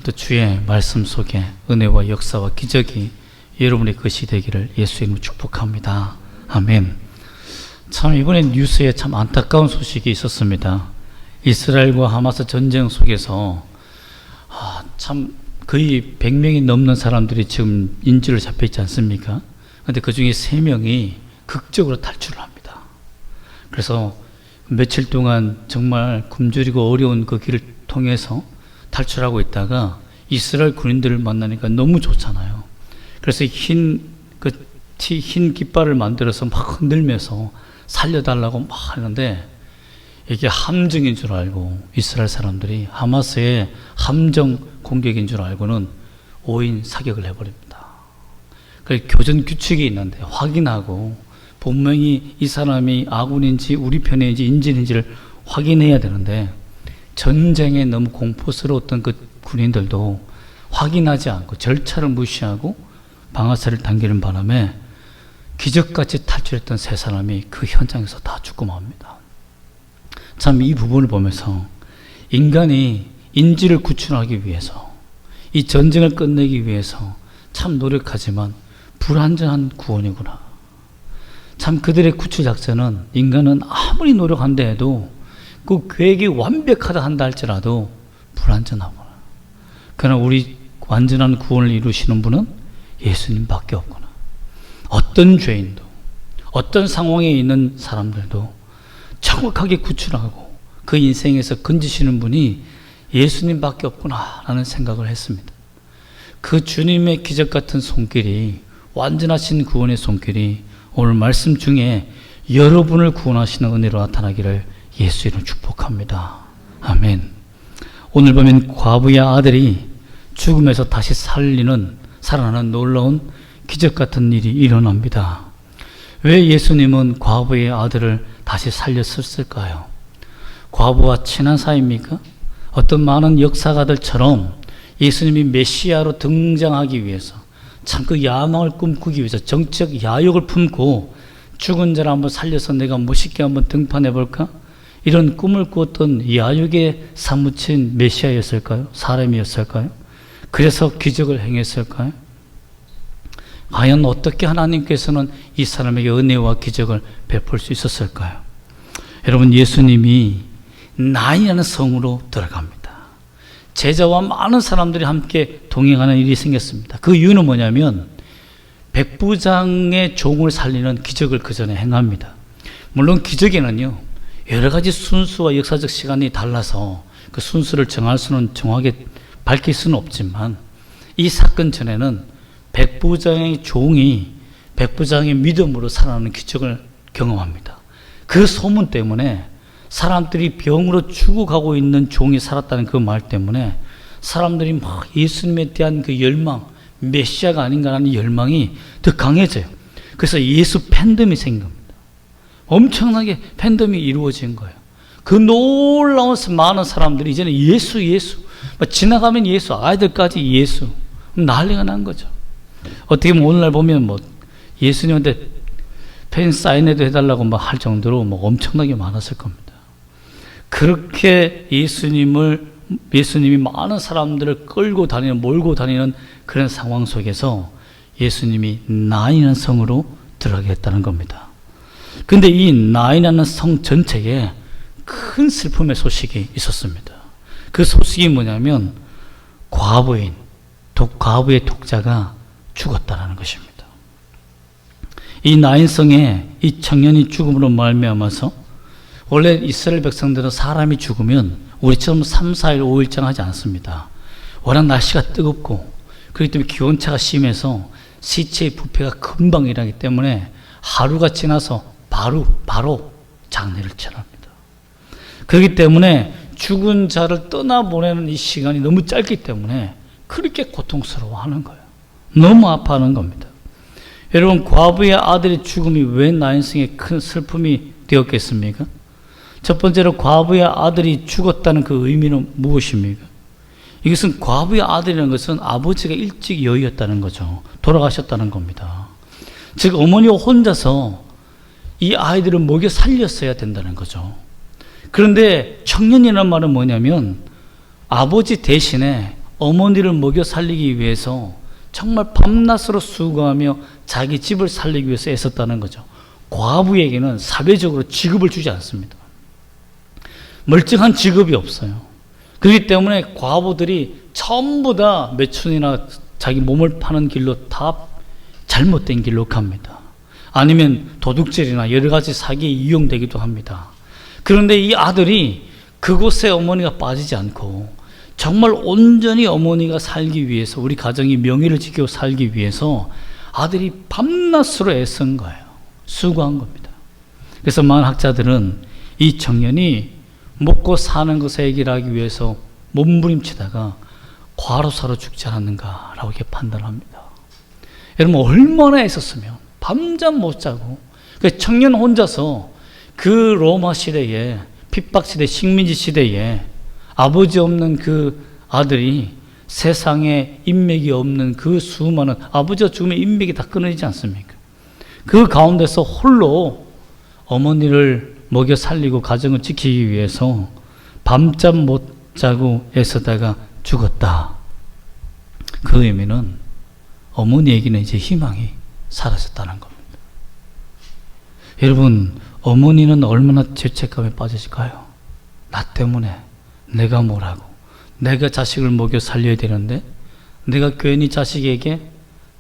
또 주의 말씀 속에 은혜와 역사와 기적이 여러분의 것이 되기를 예수의 이름으로 축복합니다. 아멘. 참 이번에 뉴스에 참 안타까운 소식이 있었습니다. 이스라엘과 하마스 전쟁 속에서 참 거의 100명이 넘는 사람들이 지금 인질로 잡혀 있지 않습니까? 그런데 그 중에 3명이 극적으로 탈출을 합니다. 그래서 며칠 동안 정말 굶주리고 어려운 그 길을 통해서 탈출하고 있다가 이스라엘 군인들을 만나니까 너무 좋잖아요. 그래서 흰 깃발을 만들어서 막 흔들면서 살려달라고 막 하는데, 이게 함정인 줄 알고 이스라엘 사람들이 하마스의 함정 공격인 줄 알고는 오인 사격을 해버립니다. 그 교전 규칙이 있는데 확인하고 분명히 이 사람이 아군인지 우리 편인지 인질인지를 확인해야 되는데, 전쟁에 너무 공포스러웠던 그 군인들도 확인하지 않고 절차를 무시하고 방아쇠를 당기는 바람에 기적같이 탈출했던 3사람이 그 현장에서 다 죽고 맙니다. 참 이 부분을 보면서 인간이 인질을 구출하기 위해서, 이 전쟁을 끝내기 위해서 참 노력하지만 불완전한 구원이구나. 참 그들의 구출 작전은 인간은 아무리 노력한다 해도 그 계획이 완벽하다 한다 할지라도 불완전하구나. 그러나 우리 완전한 구원을 이루시는 분은 예수님밖에 없구나. 어떤 죄인도, 어떤 상황에 있는 사람들도 정확하게 구출하고 그 인생에서 건지시는 분이 예수님밖에 없구나 라는 생각을 했습니다. 그 주님의 기적 같은 손길이, 완전하신 구원의 손길이 오늘 말씀 중에 여러분을 구원하시는 은혜로 나타나기를 예수 이름으로 축복합니다. 아멘. 오늘 보면 과부의 아들이 죽음에서 다시 살아나는 놀라운 기적 같은 일이 일어납니다. 왜 예수님은 과부의 아들을 다시 살렸을까요? 과부와 친한 사이입니까? 어떤 많은 역사가들처럼 예수님이 메시아로 등장하기 위해서, 참 그 야망을 꿈꾸기 위해서 정치적 야욕을 품고 죽은 자를 한번 살려서 내가 멋있게 한번 등판해 볼까? 이런 꿈을 꾸었던 야욕에 사무친 메시아였을까요? 사람이었을까요? 그래서 기적을 행했을까요? 과연 어떻게 하나님께서는 이 사람에게 은혜와 기적을 베풀 수 있었을까요? 여러분, 예수님이 나인이라는 성으로 들어갑니다. 제자와 많은 사람들이 함께 동행하는 일이 생겼습니다. 그 이유는 뭐냐면 백부장의 종을 살리는 기적을 그 전에 행합니다. 물론 기적에는요, 여러 가지 순수와 역사적 시간이 달라서 그 순수를 정할 수는, 정확하게 밝힐 수는 없지만, 이 사건 전에는 백부장의 종이 백부장의 믿음으로 살아나는 기적을 경험합니다. 그 소문 때문에 사람들이 병으로 죽어가고 있는 종이 살았다는 그 말 때문에 사람들이 막 예수님에 대한 그 열망, 메시아가 아닌가라는 열망이 더 강해져요. 그래서 예수 팬덤이 생긴 겁니다. 엄청나게 팬덤이 이루어진 거예요. 그 놀라운 많은 사람들이 이제는 예수 지나가면 예수, 아이들까지 예수, 난리가 난 거죠. 어떻게 보면 오늘날 보면 예수님한테 팬 사인회도 해달라고 할 정도로 엄청나게 많았을 겁니다. 그렇게 예수님이 많은 사람들을 몰고 다니는 그런 상황 속에서 예수님이 나인이라는 성으로 들어가겠다는 겁니다. 그런데 이 나인이라는 성 전체에 큰 슬픔의 소식이 있었습니다. 그 소식이 뭐냐면 과부의 독자가 죽었다는 것입니다. 이 나인성에 이 청년이 죽음으로 말미암아서, 원래 이스라엘 백성들은 사람이 죽으면 우리처럼 3, 4일, 5일장 하지 않습니다. 워낙 날씨가 뜨겁고 그렇기 때문에 기온차가 심해서 시체의 부패가 금방 일어나기 때문에 하루가 지나서 바로 장례를 치릅니다. 그렇기 때문에 죽은 자를 떠나보내는 이 시간이 너무 짧기 때문에 그렇게 고통스러워하는 거예요. 너무 아파하는 겁니다. 여러분, 과부의 아들의 죽음이 왜 나인성에 큰 슬픔이 되었겠습니까? 첫 번째로 과부의 아들이 죽었다는 그 의미는 무엇입니까? 이것은 과부의 아들이라는 것은 아버지가 일찍 여의었다는 거죠. 돌아가셨다는 겁니다. 즉 어머니가 혼자서 이 아이들을 먹여 살렸어야 된다는 거죠. 그런데 청년이라는 말은 뭐냐면 아버지 대신에 어머니를 먹여 살리기 위해서 정말 밤낮으로 수고하며 자기 집을 살리기 위해서 애썼다는 거죠. 과부에게는 사회적으로 직업을 주지 않습니다. 멀쩡한 직업이 없어요. 그렇기 때문에 과부들이 전부 다 매춘이나 자기 몸을 파는 길로 다 잘못된 길로 갑니다. 아니면 도둑질이나 여러 가지 사기에 이용되기도 합니다. 그런데 이 아들이 그곳에 어머니가 빠지지 않고 정말 온전히 어머니가 살기 위해서, 우리 가정이 명예를 지키고 살기 위해서 아들이 밤낮으로 애쓴 거예요. 수고한 겁니다. 그래서 많은 학자들은 이 청년이 먹고 사는 것을 해결하기 위해서 몸부림치다가 과로사로 죽지 않았는가라고 이렇게 판단합니다. 여러분, 얼마나 애썼으면 밤잠 못 자고, 그 청년 혼자서 그 로마 시대에, 핍박시대, 식민지 시대에 아버지 없는 그 아들이, 세상에 인맥이 없는 그 수많은, 아버지가 죽으면 인맥이 다 끊어지지 않습니까? 그 가운데서 홀로 어머니를 먹여 살리고 가정을 지키기 위해서 밤잠 못 자고 애쓰다가 죽었다. 그 의미는 어머니에게는 이제 희망이 사라졌다는 겁니다. 여러분, 어머니는 얼마나 죄책감에 빠졌을까요? 나 때문에 내가 뭐라고, 내가 자식을 먹여 살려야 되는데 내가 괜히 자식에게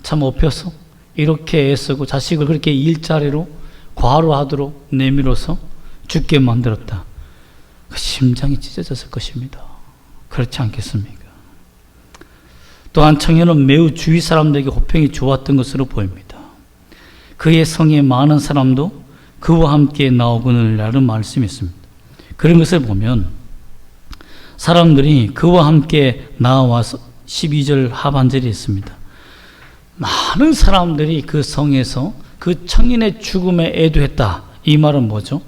참 업혀서 이렇게 애쓰고 자식을 그렇게 일자리로 과로하도록 내밀어서 죽게 만들었다. 그 심장이 찢어졌을 것입니다. 그렇지 않겠습니까? 또한 청년은 매우 주위 사람들에게 호평이 좋았던 것으로 보입니다. 그의 성에 많은 사람도 그와 함께 나오거늘이라는 말씀이 있습니다. 그런 것을 보면 사람들이 그와 함께 나와서 12절 하반절이 있습니다. 많은 사람들이 그 성에서 그 청년의 죽음에 애도했다. 이 말은 뭐죠?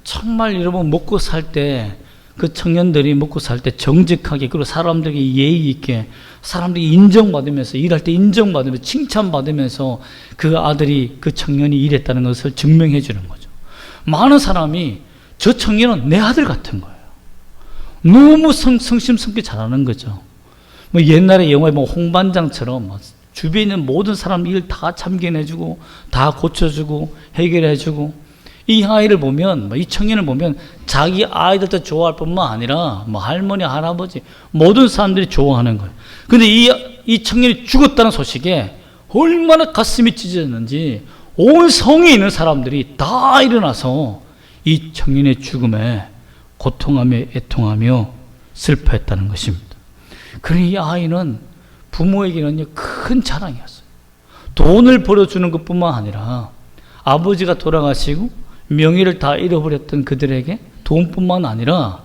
정말 여러분, 먹고 살 때 그 청년들이 먹고 살 때 정직하게, 그리고 사람들에게 예의 있게, 사람들이 인정받으면서, 일할 때 인정받으면서 칭찬받으면서 그 아들이, 그 청년이 일했다는 것을 증명해 주는 거죠. 많은 사람이 저 청년은 내 아들 같은 거예요. 너무 성심성기 잘하는 거죠. 뭐 옛날에 영화에 뭐 홍반장처럼 주변에 있는 모든 사람 일 다 참견해주고, 다 고쳐주고, 해결해주고, 이 아이를 보면, 이 청년을 보면 자기 아이들도 좋아할 뿐만 아니라 뭐 할머니, 할아버지, 모든 사람들이 좋아하는 거예요. 근데 이 청년이 죽었다는 소식에 얼마나 가슴이 찢어졌는지 온 성에 있는 사람들이 다 일어나서 이 청년의 죽음에 고통하며 애통하며 슬퍼했다는 것입니다. 그러니 이 아이는 부모에게는 큰 자랑이었어요. 돈을 벌어주는 것뿐만 아니라 아버지가 돌아가시고 명예를 다 잃어버렸던 그들에게 돈뿐만 아니라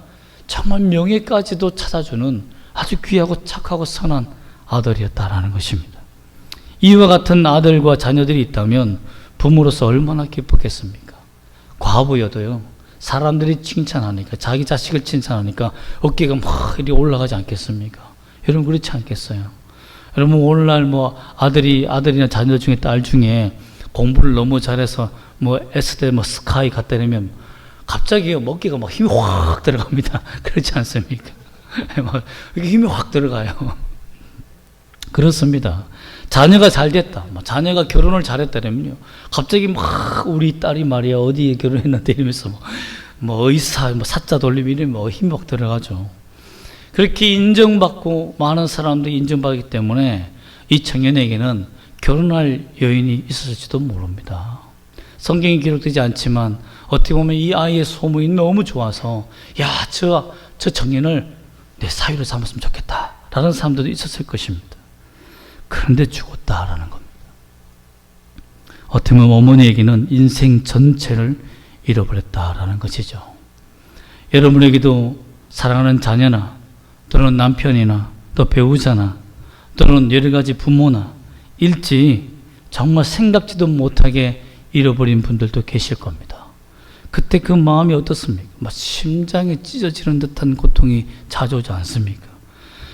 정말 명예까지도 찾아주는 아주 귀하고 착하고 선한 아들이었다라는 것입니다. 이와 같은 아들과 자녀들이 있다면 부모로서 얼마나 기뻤겠습니까? 과부여도요, 사람들이 칭찬하니까, 자기 자식을 칭찬하니까 어깨가 막 이리 올라가지 않겠습니까? 여러분, 그렇지 않겠어요? 여러분, 오늘날 뭐 아들이나 자녀 중에 딸 중에 공부를 너무 잘해서 뭐 S대 뭐 스카이 갔다 이러면 갑자기 먹기가 막 힘이 확 들어갑니다. 그렇지 않습니까? 막 이렇게 힘이 확 들어가요. 그렇습니다. 자녀가 잘 됐다, 자녀가 결혼을 잘했다면요, 갑자기 막 우리 딸이 말이야 어디에 결혼했는데 이러면서 뭐 의사, 뭐 사자 돌림 이러면 뭐 힘이 확 들어가죠. 그렇게 인정받고 많은 사람들이 인정받기 때문에 이 청년에게는 결혼할 여인이 있었을지도 모릅니다. 성경에 기록되지 않지만 어떻게 보면 이 아이의 소문이 너무 좋아서, 야, 저 청년을 내 사위로 삼았으면 좋겠다 라는 사람들도 있었을 것입니다. 그런데 죽었다라는 겁니다. 어떻게 보면 어머니에게는 인생 전체를 잃어버렸다라는 것이죠. 여러분에게도 사랑하는 자녀나 또는 남편이나 또 배우자나 또는 여러 가지 부모나 일찍 정말 생각지도 못하게 잃어버린 분들도 계실 겁니다. 그때 그 마음이 어떻습니까? 막 심장이 찢어지는 듯한 고통이 찾아오지 않습니까?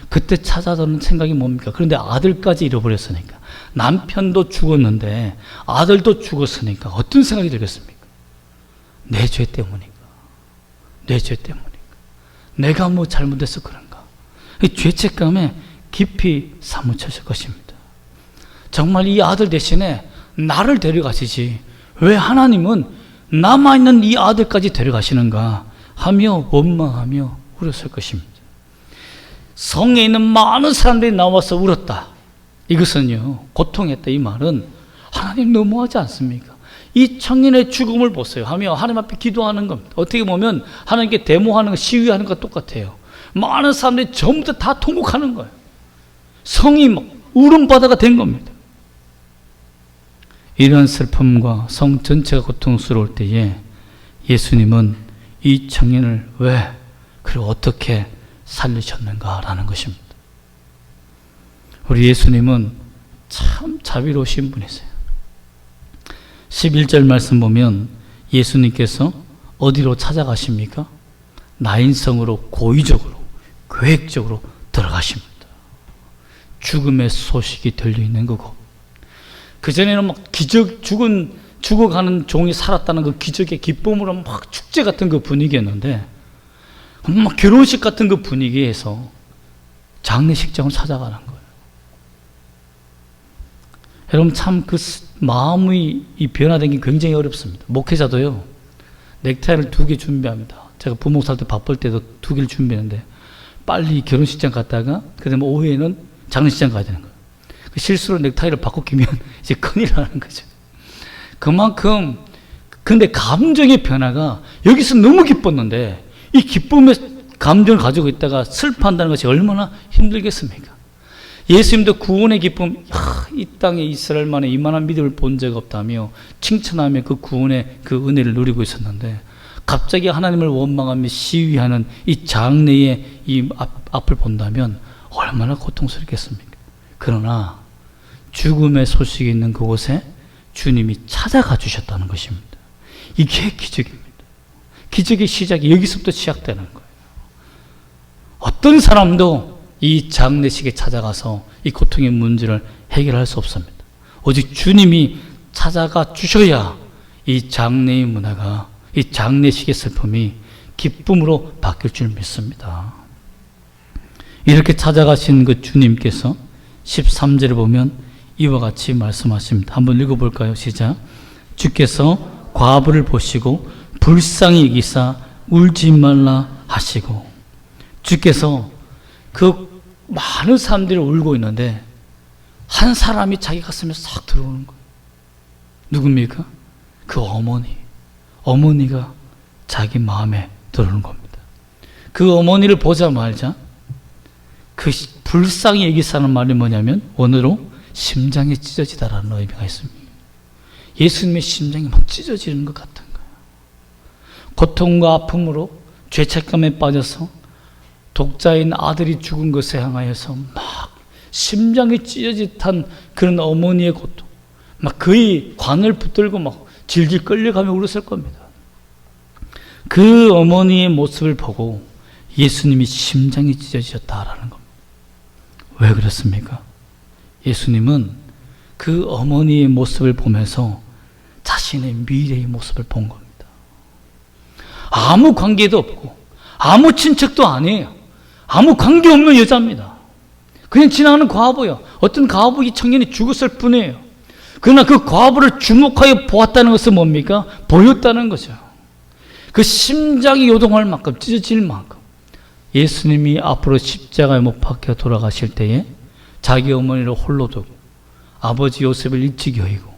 그때 찾아오는 생각이 뭡니까? 그런데 아들까지 잃어버렸으니까, 남편도 죽었는데 아들도 죽었으니까 어떤 생각이 들겠습니까? 내 죄 때문인가? 내 죄 때문인가? 내가 뭐 잘못해서 그런가? 이 죄책감에 깊이 사무쳤을 것입니다. 정말 이 아들 대신에 나를 데려가시지 왜 하나님은 남아있는 이 아들까지 데려가시는가 하며 원망하며 울었을 것입니다. 성에 있는 많은 사람들이 나와서 울었다. 이것은요, 고통했다. 이 말은 하나님 너무하지 않습니까? 이 청년의 죽음을 보세요 하며 하나님 앞에 기도하는 겁니다. 어떻게 보면 하나님께 데모하는 거, 시위하는 것 똑같아요. 많은 사람들이 전부 다 통곡하는 거예요. 성이 막 울음바다가 된 겁니다. 이런 슬픔과 성 전체가 고통스러울 때에 예수님은 이 청년을 왜 그리고 어떻게 살리셨는가라는 것입니다. 우리 예수님은 참 자비로우신 분이세요. 11절 말씀 보면 예수님께서 어디로 찾아가십니까? 나인성으로 고의적으로 계획적으로 들어가십니다. 죽음의 소식이 들려있는 거고, 그전에는 막 죽어가는 종이 살았다는 그 기적의 기쁨으로 막 축제 같은 그 분위기였는데, 막 결혼식 같은 그 분위기에서 장례식장을 찾아가는 거예요. 여러분, 참 그 마음이 변화된 게 굉장히 어렵습니다. 목회자도요, 넥타이를 2개 준비합니다. 제가 부목 살 때 바쁠 때도 2개를 준비했는데, 빨리 결혼식장 갔다가 그다음에 오후에는 장례식장 가야 되는 거예요. 실수로 넥타이를 바꾸기면 이제 큰일 나는 거죠. 그만큼, 근데 감정의 변화가 여기서 너무 기뻤는데 이 기쁨의 감정을 가지고 있다가 슬퍼한다는 것이 얼마나 힘들겠습니까? 예수님도 구원의 기쁨, 이 땅에 이스라엘만에 이만한 믿음을 본 적 없다며 칭찬하며 그 구원의 그 은혜를 누리고 있었는데, 갑자기 하나님을 원망하며 시위하는 이 장래의 이 앞을 본다면 얼마나 고통스럽겠습니까? 그러나 죽음의 소식이 있는 그곳에 주님이 찾아가 주셨다는 것입니다. 이게 기적입니다. 기적의 시작이 여기서부터 시작되는 거예요. 어떤 사람도 이 장례식에 찾아가서 이 고통의 문제를 해결할 수 없습니다. 오직 주님이 찾아가 주셔야 이 장례의 문화가, 이 장례식의 슬픔이 기쁨으로 바뀔 줄 믿습니다. 이렇게 찾아가신 그 주님께서 13절에 보면 이와 같이 말씀하십니다. 한번 읽어볼까요? 시작. 주께서 과부를 보시고 불쌍히 여기사 울지 말라 하시고, 주께서 그 많은 사람들이 울고 있는데 한 사람이 자기 가슴에 싹 들어오는 거예요. 누굽니까? 그 어머니가 자기 마음에 들어오는 겁니다. 그 어머니를 보자마자 그 불쌍히 여기사는 말이 뭐냐면 원어로 심장이 찢어지다라는 의미가 있습니다. 예수님의 심장이 막 찢어지는 것 같은 거예요. 고통과 아픔으로 죄책감에 빠져서 독자인 아들이 죽은 것에 향하여서 막 심장이 찢어질 듯한 그런 어머니의 고통, 막 거의 관을 붙들고 막 질질 끌려가며 울었을 겁니다. 그 어머니의 모습을 보고 예수님이 심장이 찢어지셨다라는 겁니다. 왜 그렇습니까? 예수님은 그 어머니의 모습을 보면서 자신의 미래의 모습을 본 겁니다. 아무 관계도 없고 아무 친척도 아니에요. 아무 관계없는 여자입니다. 그냥 지나가는 과부요. 어떤 과부 이 청년이 죽었을 뿐이에요. 그러나 그 과부를 주목하여 보았다는 것은 뭡니까? 보였다는 거죠. 그 심장이 요동할 만큼, 찢어질 만큼 예수님이 앞으로 십자가에 못 박혀 돌아가실 때에 자기 어머니를 홀로 두고 아버지 요셉을 일찍 여의고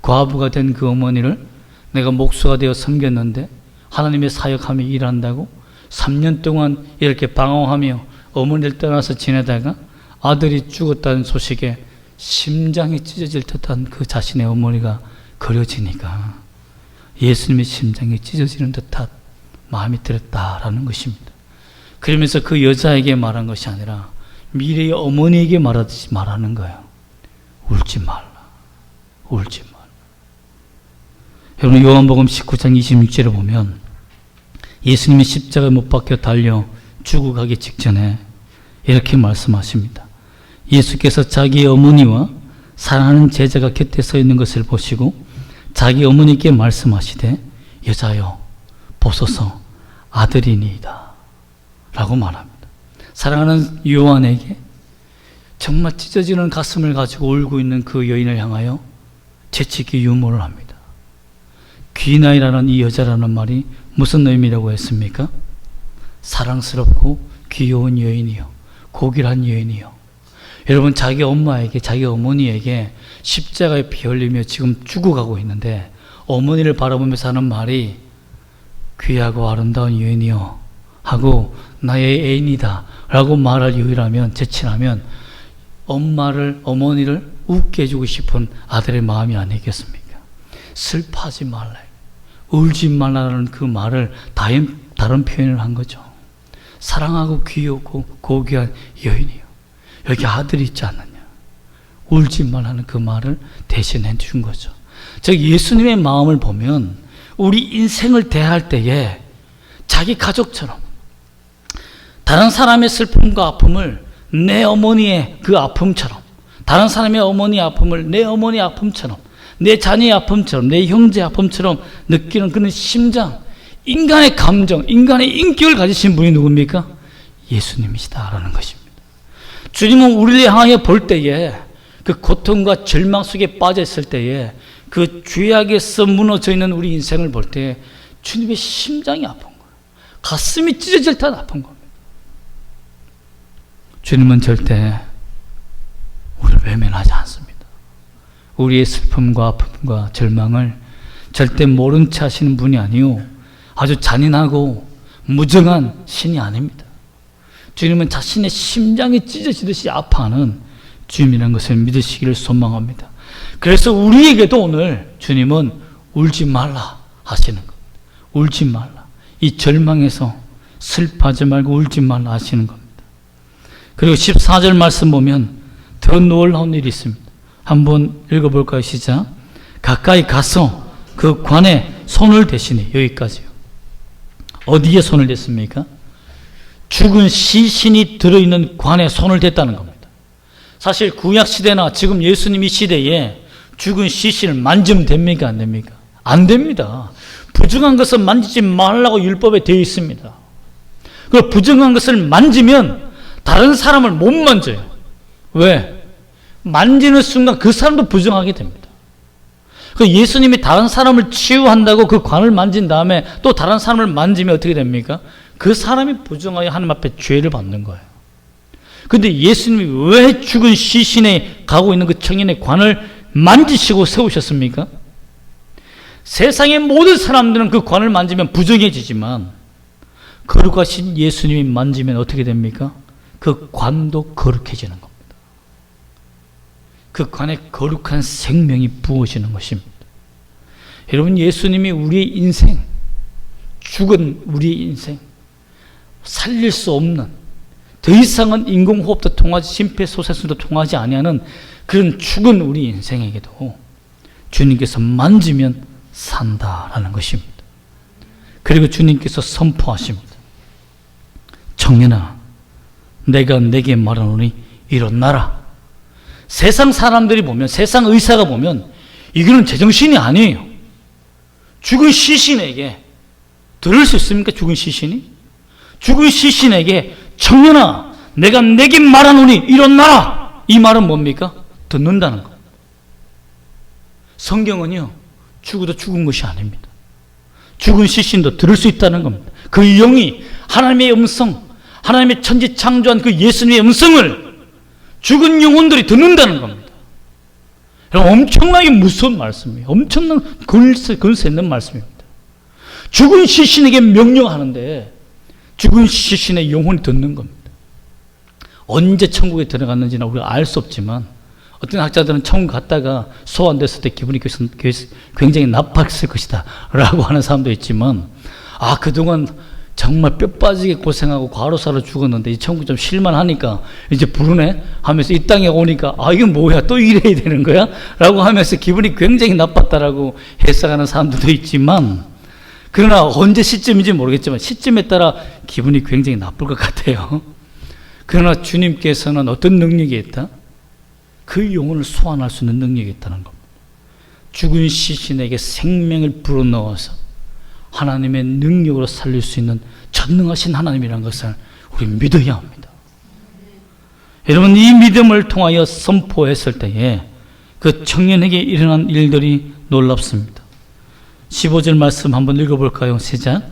과부가 된 그 어머니를 내가 목수가 되어 섬겼는데 하나님의 사역하며 일한다고 3년 동안 이렇게 방황하며 어머니를 떠나서 지내다가 아들이 죽었다는 소식에 심장이 찢어질 듯한 그 자신의 어머니가 그려지니까 예수님의 심장이 찢어지는 듯한 마음이 들었다라는 것입니다. 그러면서 그 여자에게 말한 것이 아니라 미래의 어머니에게 말하듯이 말하는 거예요. 울지 말라. 울지 말라. 여러분, 요한복음 19장 26절에 보면 예수님이 십자가에 못 박혀 달려 죽어가기 직전에 이렇게 말씀하십니다. 예수께서 자기 어머니와 사랑하는 제자가 곁에 서 있는 것을 보시고 자기 어머니께 말씀하시되 여자여 보소서 아들이니이다 라고 말합니다. 사랑하는 요한에게 정말 찢어지는 가슴을 가지고 울고 있는 그 여인을 향하여 재치있게 유머를 합니다. 귀나이라는 이 여자라는 말이 무슨 의미라고 했습니까? 사랑스럽고 귀여운 여인이요, 고귀한 여인이요. 여러분, 자기 엄마에게, 자기 어머니에게 십자가에 피 흘리며 지금 죽어가고 있는데 어머니를 바라보면서 하는 말이 귀하고 아름다운 여인이요 하고 나의 애인이다 라고 말할 여유라면, 재치라면 어머니를 웃게 해주고 싶은 아들의 마음이 아니겠습니까? 슬퍼하지 말라, 울지 말라는 그 말을 다른 표현을 한 거죠. 사랑하고 귀엽고 고귀한 여인이요, 여기 아들이 있지 않느냐, 울지 말라는 그 말을 대신해 준 거죠. 즉 예수님의 마음을 보면 우리 인생을 대할 때에 자기 가족처럼 다른 사람의 슬픔과 아픔을 내 어머니의 그 아픔처럼, 다른 사람의 어머니의 아픔을 내 어머니의 아픔처럼, 내 자녀의 아픔처럼, 내 형제의 아픔처럼 느끼는 그런 심장, 인간의 감정, 인간의 인격을 가지신 분이 누굽니까? 예수님이시다라는 것입니다. 주님은 우리를 향하여 볼 때에 그 고통과 절망 속에 빠져 있을 때에 그 죄악에서 무너져 있는 우리 인생을 볼 때 주님의 심장이 아픈 거예요. 가슴이 찢어질 듯 아픈 겁니다. 주님은 절대 우리를 외면하지 않습니다. 우리의 슬픔과 아픔과 절망을 절대 모른 채 하시는 분이 아니요, 아주 잔인하고 무정한 신이 아닙니다. 주님은 자신의 심장이 찢어지듯이 아파하는 주님이라는 것을 믿으시기를 소망합니다. 그래서 우리에게도 오늘 주님은 울지 말라 하시는 겁니다. 울지 말라. 이 절망에서 슬퍼하지 말고 울지 말라 하시는 겁니다. 그리고 14절 말씀 보면 더 놀라운 일이 있습니다. 한번 읽어볼까요? 시작. 가까이 가서 그 관에 손을 대시니, 여기까지요. 어디에 손을 댔습니까? 죽은 시신이 들어있는 관에 손을 댔다는 겁니다. 사실 구약시대나 지금 예수님 이 시대에 죽은 시신을 만지면 됩니까? 안 됩니까? 안 됩니다. 부정한 것을 만지지 말라고 율법에 되어 있습니다. 그 부정한 것을 만지면 다른 사람을 못 만져요. 왜? 만지는 순간 그 사람도 부정하게 됩니다. 그 예수님이 다른 사람을 치유한다고 그 관을 만진 다음에 또 다른 사람을 만지면 어떻게 됩니까? 그 사람이 부정하여 하나님 앞에 죄를 받는 거예요. 근데 예수님이 왜 죽은 시신에 가고 있는 그 청년의 관을 만지시고 세우셨습니까? 세상의 모든 사람들은 그 관을 만지면 부정해지지만 거룩하신 예수님이 만지면 어떻게 됩니까? 그 관도 거룩해지는 겁니다. 그 관에 거룩한 생명이 부어지는 것입니다. 여러분, 예수님이 우리의 인생, 죽은 우리의 인생, 살릴 수 없는, 더 이상은 인공호흡도 통하지 심폐소생술도 통하지 아니하는 그런 죽은 우리 인생에게도 주님께서 만지면 산다라는 것입니다. 그리고 주님께서 선포하십니다. 청년아, 내가 내게 말하노니 일어나라. 세상 사람들이 보면, 세상 의사가 보면 이거는 제정신이 아니에요. 죽은 시신에게 들을 수 있습니까? 죽은 시신이? 죽은 시신에게 청년아, 내가 내게 말하노니 일어나라. 이 말은 뭡니까? 듣는다는 것. 성경은요, 죽어도 죽은 것이 아닙니다. 죽은 시신도 들을 수 있다는 겁니다. 그 영이 하나님의 음성, 하나님의 천지 창조한 그 예수님의 음성을 죽은 영혼들이 듣는다는 겁니다. 엄청나게 무서운 말씀이에요. 엄청난 근세 있는 말씀입니다. 죽은 시신에게 명령하는데 죽은 시신의 영혼이 듣는 겁니다. 언제 천국에 들어갔는지는 우리가 알 수 없지만 어떤 학자들은 천국 갔다가 소환됐을 때 기분이 굉장히 나빴을 것이다 라고 하는 사람도 있지만, 그동안 정말 뼈 빠지게 고생하고 과로사로 죽었는데 이 천국 좀 쉴만하니까 이제 부르네 하면서 이 땅에 오니까 이건 뭐야, 또 이래야 되는 거야? 라고 하면서 기분이 굉장히 나빴다라고 해석하는 사람들도 있지만, 그러나 언제 시점인지 모르겠지만 시점에 따라 기분이 굉장히 나쁠 것 같아요. 그러나 주님께서는 어떤 능력이 있다? 그 영혼을 소환할 수 있는 능력이 있다는 겁니다. 죽은 시신에게 생명을 불어넣어서 하나님의 능력으로 살릴 수 있는 전능하신 하나님이라는 것을 우리 믿어야 합니다. 여러분, 이 믿음을 통하여 선포했을 때에 그 청년에게 일어난 일들이 놀랍습니다. 15절 말씀 한번 읽어볼까요? 시작.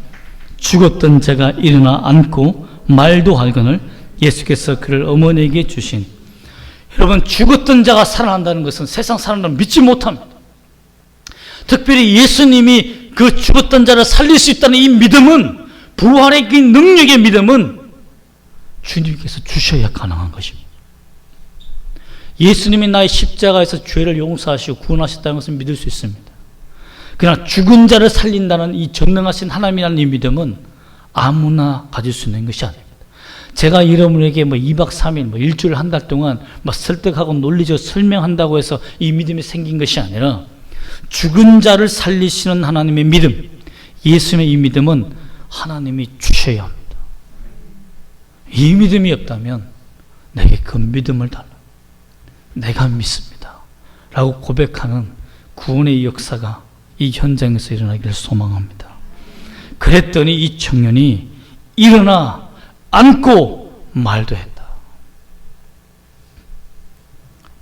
죽었던 자가 일어나 앉고 말도 하거늘 예수께서 그를 어머니에게 주신. 여러분, 죽었던 자가 살아난다는 것은 세상 사람들은 믿지 못합니다. 특별히 예수님이 그 죽었던 자를 살릴 수 있다는 이 믿음은, 부활의 그 능력의 믿음은 주님께서 주셔야 가능한 것입니다. 예수님이 나의 십자가에서 죄를 용서하시고 구원하셨다는 것을 믿을 수 있습니다. 그러나 죽은 자를 살린다는 이 전능하신 하나님이라는 이 믿음은 아무나 가질 수 있는 것이 아닙니다. 제가 여러분에게 2박 3일, 일주일, 한 달 동안 설득하고 논리적으로 설명한다고 해서 이 믿음이 생긴 것이 아니라, 죽은 자를 살리시는 하나님의 믿음, 예수님의 이 믿음은 하나님이 주셔야 합니다. 이 믿음이 없다면 내게 그 믿음을 달라, 내가 믿습니다 라고 고백하는 구원의 역사가 이 현장에서 일어나기를 소망합니다. 그랬더니 이 청년이 일어나 앉고 말도 했다.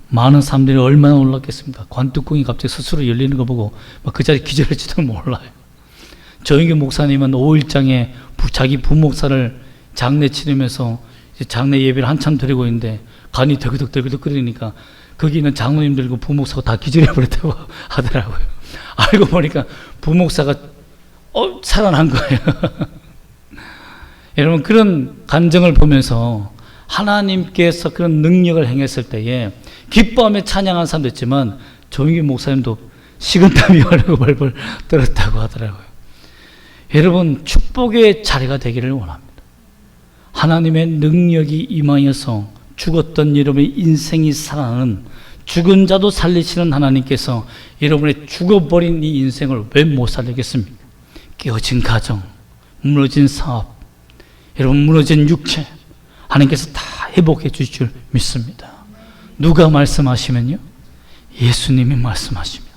많은 사람들이 얼마나 놀랐겠습니까? 관뚜껑이 갑자기 스스로 열리는 거 보고 그 자리에 기절할지도 몰라요. 조영규 목사님은 5일장에 자기 부목사를 장례 치르면서 장례 예배를 한참 드리고 있는데 간이 덜그덕덜그덕 끓이니까 거기 있는 장로님들과 부목사가 다 기절해버렸다고 하더라고요. 알고 보니까 부목사가 살아난 거예요. 여러분, 그런 간증을 보면서 하나님께서 그런 능력을 행했을 때에 기뻐하며 찬양한 사람도 있지만 조영규 목사님도 식은땀이 흐르고 벌벌 떨었다고 하더라고요. 여러분, 축복의 자리가 되기를 원합니다. 하나님의 능력이 임하여서 죽었던 여러분의 인생이 살아나는, 죽은 자도 살리시는 하나님께서 여러분의 죽어버린 이 인생을 왜 못 살리겠습니까? 깨어진 가정, 무너진 사업, 여러분 무너진 육체, 하나님께서 다 회복해 주실 줄 믿습니다. 누가 말씀하시면요? 예수님이 말씀하시면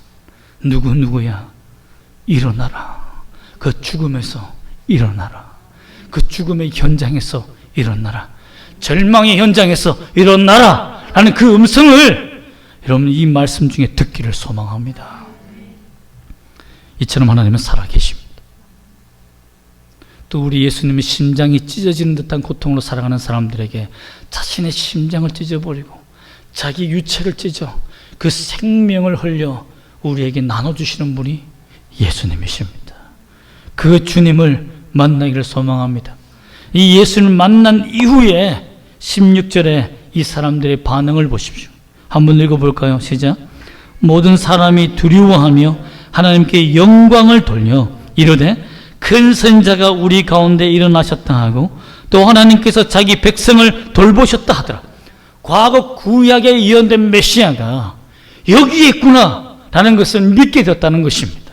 누구야? 일어나라. 그 죽음에서 일어나라. 그 죽음의 현장에서 일어나라. 절망의 현장에서 일어나라 라는 그 음성을 여러분 이 말씀 중에 듣기를 소망합니다. 이처럼 하나님은 살아계십니다. 또 우리 예수님의 심장이 찢어지는 듯한 고통으로 살아가는 사람들에게 자신의 심장을 찢어버리고 자기 유체를 찢어 그 생명을 흘려 우리에게 나눠주시는 분이 예수님이십니다. 그 주님을 만나기를 소망합니다. 이 예수님을 만난 이후에 16절에 이 사람들의 반응을 보십시오. 한번 읽어볼까요? 시작. 모든 사람이 두려워하며 하나님께 영광을 돌려 이르되 큰 선자가 우리 가운데 일어나셨다 하고 또 하나님께서 자기 백성을 돌보셨다 하더라. 과거 구약에 예언된 메시아가 여기에 있구나 라는 것을 믿게 되었다는 것입니다.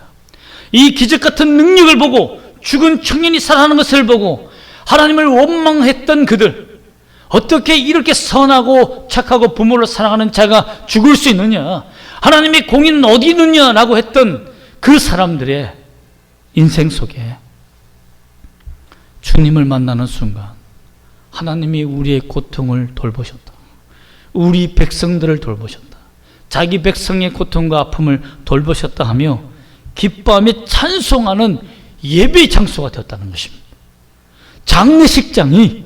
이 기적 같은 능력을 보고 죽은 청년이 살아나는 것을 보고 하나님을 원망했던 그들, 어떻게 이렇게 선하고 착하고 부모를 사랑하는 자가 죽을 수 있느냐, 하나님의 공의는 어디 있느냐 라고 했던 그 사람들의 인생 속에 주님을 만나는 순간 하나님이 우리의 고통을 돌보셨다. 우리 백성들을 돌보셨다. 자기 백성의 고통과 아픔을 돌보셨다 하며 기뻐하며 찬송하는 예배의 장소가 되었다는 것입니다. 장례식장이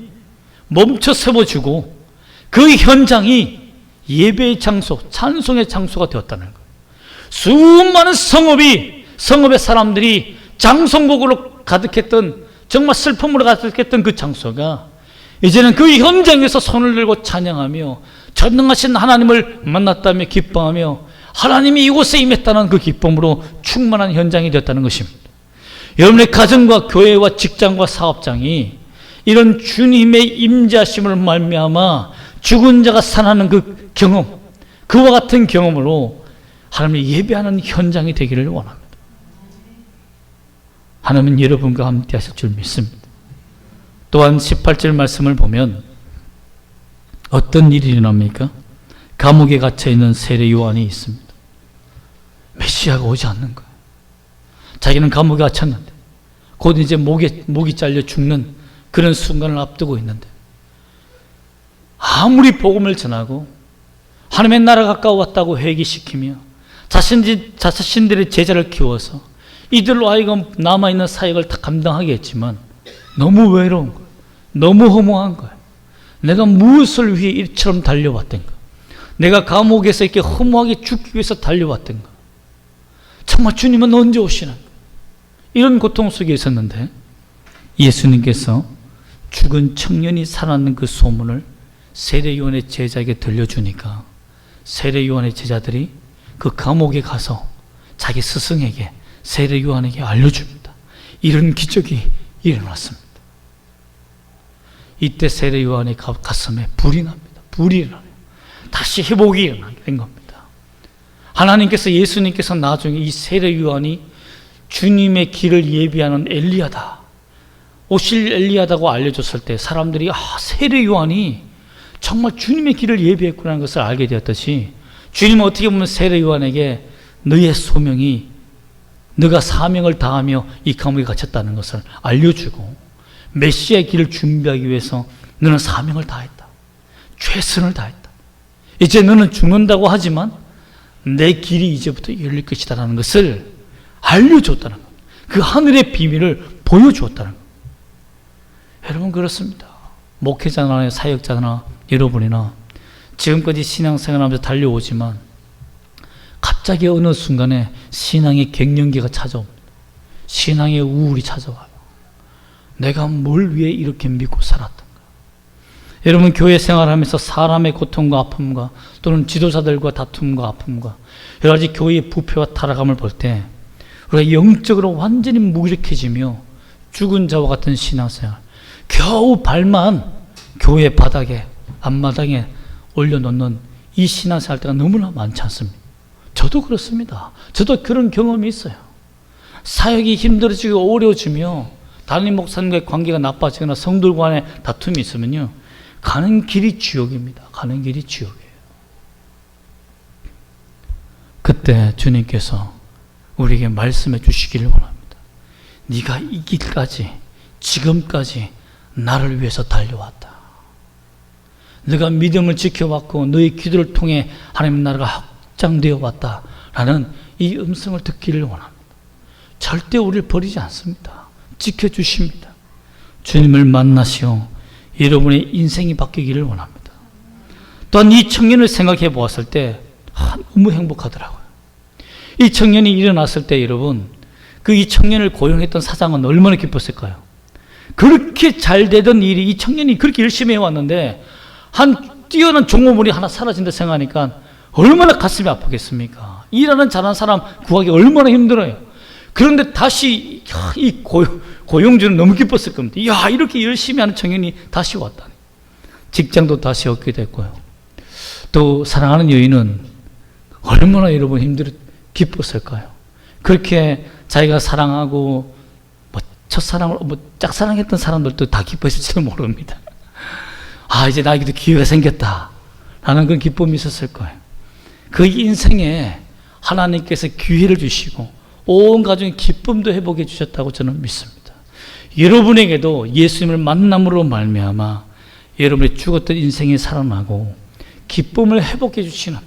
멈춰 세워주고 그 현장이 예배의 장소, 찬송의 장소가 되었다는 거예요. 수많은 성읍의 사람들이 장성곡으로 가득했던, 정말 슬픔으로 가득했던 그 장소가 이제는 그 현장에서 손을 들고 찬양하며 전능하신 하나님을 만났다며 기뻐하며 하나님이 이곳에 임했다는 그 기쁨으로 충만한 현장이 되었다는 것입니다. 여러분의 가정과 교회와 직장과 사업장이 이런 주님의 임재하심을 말미암아 죽은 자가 살아나는 그 경험, 그와 같은 경험으로 하나님을 예배하는 현장이 되기를 원합니다. 하나님은 여러분과 함께 하실 줄 믿습니다. 또한 18절 말씀을 보면 어떤 일이 일어납니까? 감옥에 갇혀있는 세례 요한이 있습니다. 메시아가 오지 않는 거예요. 자기는 감옥에 갇혔는데 곧 이제 목이 잘려 죽는 그런 순간을 앞두고 있는데 아무리 복음을 전하고 하나님의 나라 가까웠다고 회개시키며 자신들의 제자를 키워서 이들로 하여금 남아있는 사역을 다 감당하게 했지만 너무 외로운 거예요. 너무 허무한 거예요. 내가 무엇을 위해 이처럼 달려왔던가? 내가 감옥에서 이렇게 허무하게 죽기 위해서 달려왔던가? 정말 주님은 언제 오시나? 이런 고통 속에 있었는데 예수님께서 죽은 청년이 살아나는 그 소문을 세례요한의 제자에게 들려주니까 세례요한의 제자들이 그 감옥에 가서 자기 스승에게 세례요한에게 알려줍니다. 이런 기적이 일어났습니다. 이때 세례요한의 가슴에 불이 납니다. 불이 일어나요. 다시 회복이 일어나게 된 겁니다. 하나님께서 예수님께서 나중에 이 세례요한이 주님의 길을 예비하는 엘리야다, 오실 엘리야다고 알려줬을 때 사람들이 세례요한이 정말 주님의 길을 예비했구나 하는 것을 알게 되었듯이 주님은 어떻게 보면 세례요한에게 너의 소명이 너가 사명을 다하며 이 감옥에 갇혔다는 것을 알려주고 메시아의 길을 준비하기 위해서 너는 사명을 다했다. 최선을 다했다. 이제 너는 죽는다고 하지만 내 길이 이제부터 열릴 것이다 라는 것을 알려줬다는 것. 그 하늘의 비밀을 보여주었다는 것. 여러분 그렇습니다. 목회자나 사역자나 여러분이나 지금까지 신앙생활하면서 달려오지만 갑자기 어느 순간에 신앙의 갱년기가 찾아옵니다. 신앙의 우울이 찾아와요. 내가 뭘 위해 이렇게 믿고 살았던가? 여러분 교회 생활하면서 사람의 고통과 아픔과 또는 지도자들과 다툼과 아픔과 여러 가지 교회의 부패와 타락함을 볼 때 우리가 영적으로 완전히 무기력해지며 죽은 자와 같은 신앙생활, 겨우 발만 교회 바닥에 앞마당에 올려놓는 이 신앙생활 때가 너무나 많지 않습니다. 저도 그렇습니다. 저도 그런 경험이 있어요. 사역이 힘들어지고 어려워지며 담임 목사님과의 관계가 나빠지거나 성도들 간의 다툼이 있으면요, 가는 길이 지옥입니다. 가는 길이 지옥이에요. 그때 주님께서 우리에게 말씀해 주시기를 원합니다. 네가 이 길까지, 지금까지 나를 위해서 달려왔다. 네가 믿음을 지켜왔고 너의 기도를 통해 하나님의 나라가 확장되어 왔다라는 이 음성을 듣기를 원합니다. 절대 우리를 버리지 않습니다. 지켜주십니다. 주님을 만나시어 여러분의 인생이 바뀌기를 원합니다. 또한 이 청년을 생각해 보았을 때 너무 행복하더라고요. 이 청년이 일어났을 때 여러분, 이 청년을 고용했던 사장은 얼마나 기뻤을까요? 그렇게 잘 되던 일이 이 청년이 그렇게 열심히 해왔는데 한 뛰어난 종업원이 하나 사라진다 생각하니까 얼마나 가슴이 아프겠습니까? 일하는 잘하는 사람 구하기 얼마나 힘들어요. 그런데 다시 이 고용주는 너무 기뻤을 겁니다. 이야, 이렇게 열심히 하는 청년이 다시 왔다니. 직장도 다시 얻게 됐고요. 또 사랑하는 여인은 얼마나 여러분 기뻤을까요? 그렇게 자기가 사랑하고 첫사랑을 짝사랑했던 사람들도 다 기뻐했을지도 모릅니다. 이제 나에게도 기회가 생겼다 라는 그런 기쁨이 있었을 거예요. 그 인생에 하나님께서 기회를 주시고 온 가정의 기쁨도 회복해 주셨다고 저는 믿습니다. 여러분에게도 예수님을 만남으로 말미암아 여러분의 죽었던 인생이 살아나고 기쁨을 회복해 주시는,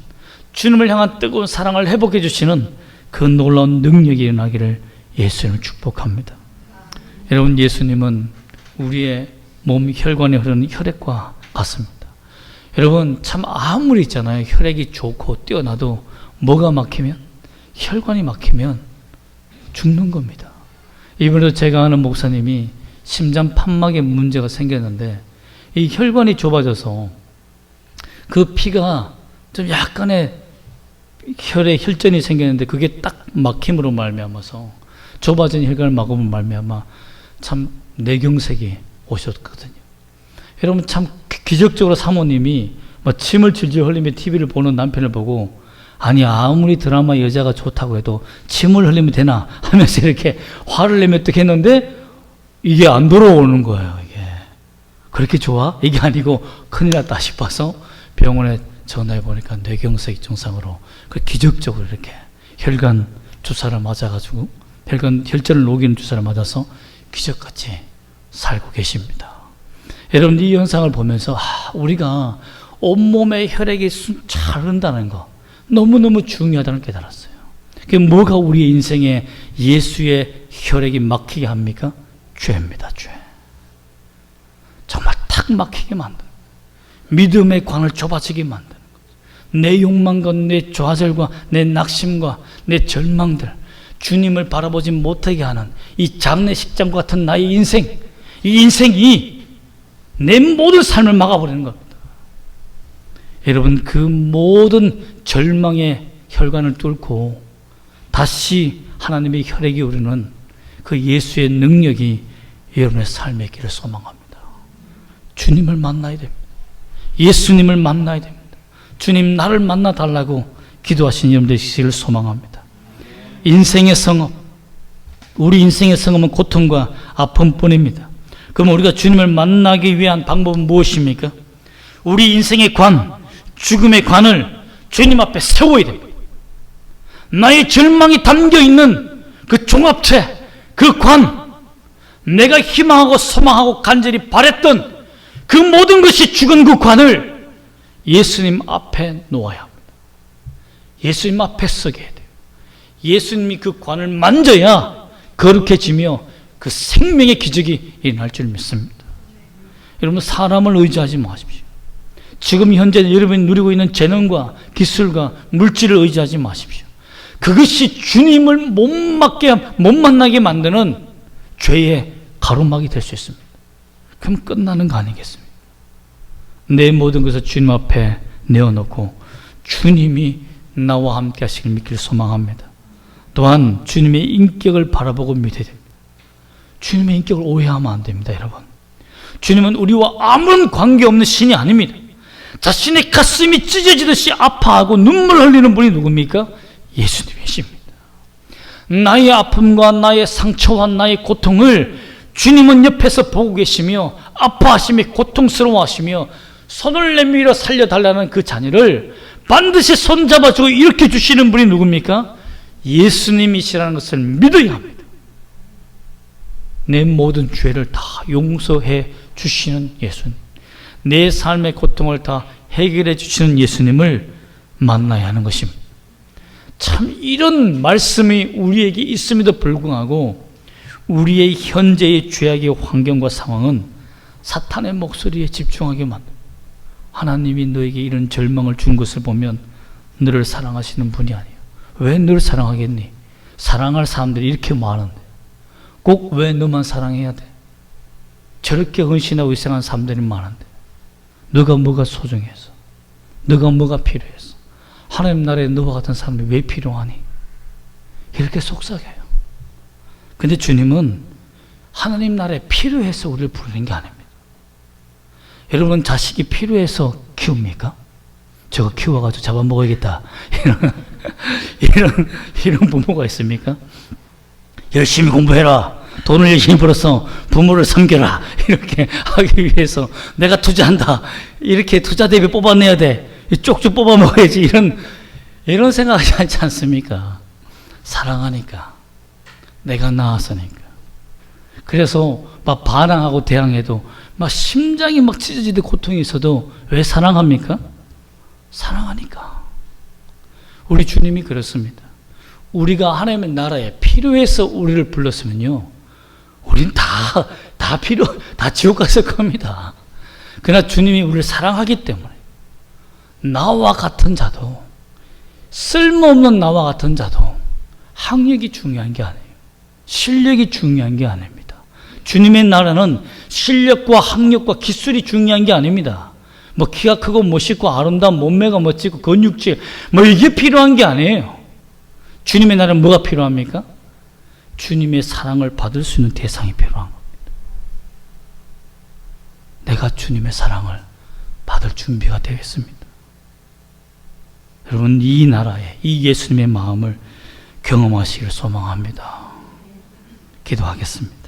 주님을 향한 뜨거운 사랑을 회복해 주시는 그 놀라운 능력이 일어나기를 예수님을 축복합니다. 여러분, 예수님은 우리의 몸 혈관에 흐르는 혈액과 같습니다. 여러분, 참 아무리 있잖아요, 혈액이 좋고 뛰어나도 뭐가 막히면, 혈관이 막히면 죽는 겁니다. 이번에도 제가 아는 목사님이 심장 판막에 문제가 생겼는데 이 혈관이 좁아져서 그 피가 좀 약간의 혈에 혈전이 생겼는데 그게 딱 막힘으로 말미암아서 좁아진 혈관을 막으면 말미암아 참 뇌경색이 오셨거든요. 여러분, 참 기적적으로 사모님이 침을 질질 흘리며 TV를 보는 남편을 보고, 아니 아무리 드라마 여자가 좋다고 해도 침을 흘리면 되나 하면서 이렇게 화를 내며 어떻게 했는데 이게 안 돌아오는 거예요. 이게 그렇게 좋아? 이게 아니고 큰일 났다 싶어서 병원에 전화해 보니까 뇌경색 증상으로 그 기적적으로 이렇게 혈관 주사를 맞아가지고 혈전을 녹이는 주사를 맞아서 기적같이 살고 계십니다. 여러분, 이 영상을 보면서 우리가 온몸의 혈액이 잘 흐른다는 거 너무너무 중요하다는 걸 깨달았어요. 그게 뭐가 우리의 인생에 예수의 혈액이 막히게 합니까? 죄입니다. 죄. 정말 탁 막히게 만드는 거예요. 믿음의 관을 좁아지게 만드는 거예요. 내 욕망과 내 좌절과 내 낙심과 내 절망들, 주님을 바라보지 못하게 하는 이 장례식장 같은 나의 인생, 이 인생이 내 모든 삶을 막아버리는 겁니다. 여러분, 그 모든 절망의 혈관을 뚫고 다시 하나님의 혈액이 흐르는 그 예수의 능력이 여러분의 삶의 길을 소망합니다. 주님을 만나야 됩니다. 예수님을 만나야 됩니다. 주님, 나를 만나 달라고 기도하신 여러분들의 시를 소망합니다. 인생의 성업, 우리 인생의 성업은 고통과 아픔뿐입니다. 그럼 우리가 주님을 만나기 위한 방법은 무엇입니까? 우리 인생의 관, 죽음의 관을 주님 앞에 세워야 됩니다. 나의 절망이 담겨있는 그 종합체, 그 관, 내가 희망하고 소망하고 간절히 바랬던 그 모든 것이 죽은 그 관을 예수님 앞에 놓아야 합니다. 예수님 앞에 서게 해야 돼요. 예수님이 그 관을 만져야 거룩해지며 그 생명의 기적이 일어날 줄 믿습니다. 여러분, 사람을 의지하지 마십시오. 지금 현재 여러분이 누리고 있는 재능과 기술과 물질을 의지하지 마십시오. 그것이 주님을 못 만나게 만드는 죄의 가로막이 될 수 있습니다. 그럼 끝나는 거 아니겠습니까? 내 모든 것을 주님 앞에 내어놓고 주님이 나와 함께 하시길 믿기를 소망합니다. 또한 주님의 인격을 바라보고 믿어야 됩니다. 주님의 인격을 오해하면 안 됩니다, 여러분. 주님은 우리와 아무런 관계없는 신이 아닙니다. 자신의 가슴이 찢어지듯이 아파하고 눈물 흘리는 분이 누굽니까? 예수님이십니다. 나의 아픔과 나의 상처와 나의 고통을 주님은 옆에서 보고 계시며 아파하시며 고통스러워하시며 손을 내밀어 살려달라는 그 자녀를 반드시 손잡아주고 일으켜 주시는 분이 누굽니까? 예수님이시라는 것을 믿어야 합니다. 내 모든 죄를 다 용서해 주시는 예수님, 내 삶의 고통을 다 해결해 주시는 예수님을 만나야 하는 것입니다. 참 이런 말씀이 우리에게 있음에도 불구하고 우리의 현재의 죄악의 환경과 상황은 사탄의 목소리에 집중하게 만듭니다. 하나님이 너에게 이런 절망을 준 것을 보면 너를 사랑하시는 분이 아니에요. 왜 너를 사랑하겠니? 사랑할 사람들이 이렇게 많은데 꼭 왜 너만 사랑해야 돼? 저렇게 헌신하고 희생한 사람들이 많은데 너가 뭐가 소중해서, 너가 뭐가 필요해서, 하나님 나라에 너와 같은 사람이 왜 필요하니? 이렇게 속삭여요. 근데 주님은 하나님 나라에 필요해서 우리를 부르는 게 아닙니다. 여러분, 자식이 필요해서 키웁니까? 저거 키워가지고 잡아먹어야겠다 이런 부모가 있습니까? 열심히 공부해라, 돈을 열심히 벌어서 부모를 섬겨라, 이렇게 하기 위해서 내가 투자한다, 이렇게 투자 대비 뽑아내야 돼, 쪽쪽 뽑아 먹어야지, 이런 생각하지 않지 않습니까? 사랑하니까, 내가 낳았으니까. 그래서 막 반항하고 대항해도 막 심장이 막 찢어지듯 고통이 있어도 왜 사랑합니까? 사랑하니까. 우리 주님이 그렇습니다. 우리가 하나님의 나라에 필요해서 우리를 불렀으면요, 우린 다 지옥 갔을 겁니다. 그러나 주님이 우리를 사랑하기 때문에 나와 같은 자도, 쓸모없는 나와 같은 자도 학력이 중요한 게 아니에요. 실력이 중요한 게 아닙니다. 주님의 나라는 실력과 학력과 기술이 중요한 게 아닙니다. 뭐 키가 크고 멋있고 아름다운 몸매가 멋지고 근육질 뭐 이게 필요한 게 아니에요. 주님의 나라는 뭐가 필요합니까? 주님의 사랑을 받을 수 있는 대상이 필요한 겁니다. 내가 주님의 사랑을 받을 준비가 되어 있습니다. 여러분, 이 나라에 이 예수님의 마음을 경험하시기를 소망합니다. 기도하겠습니다.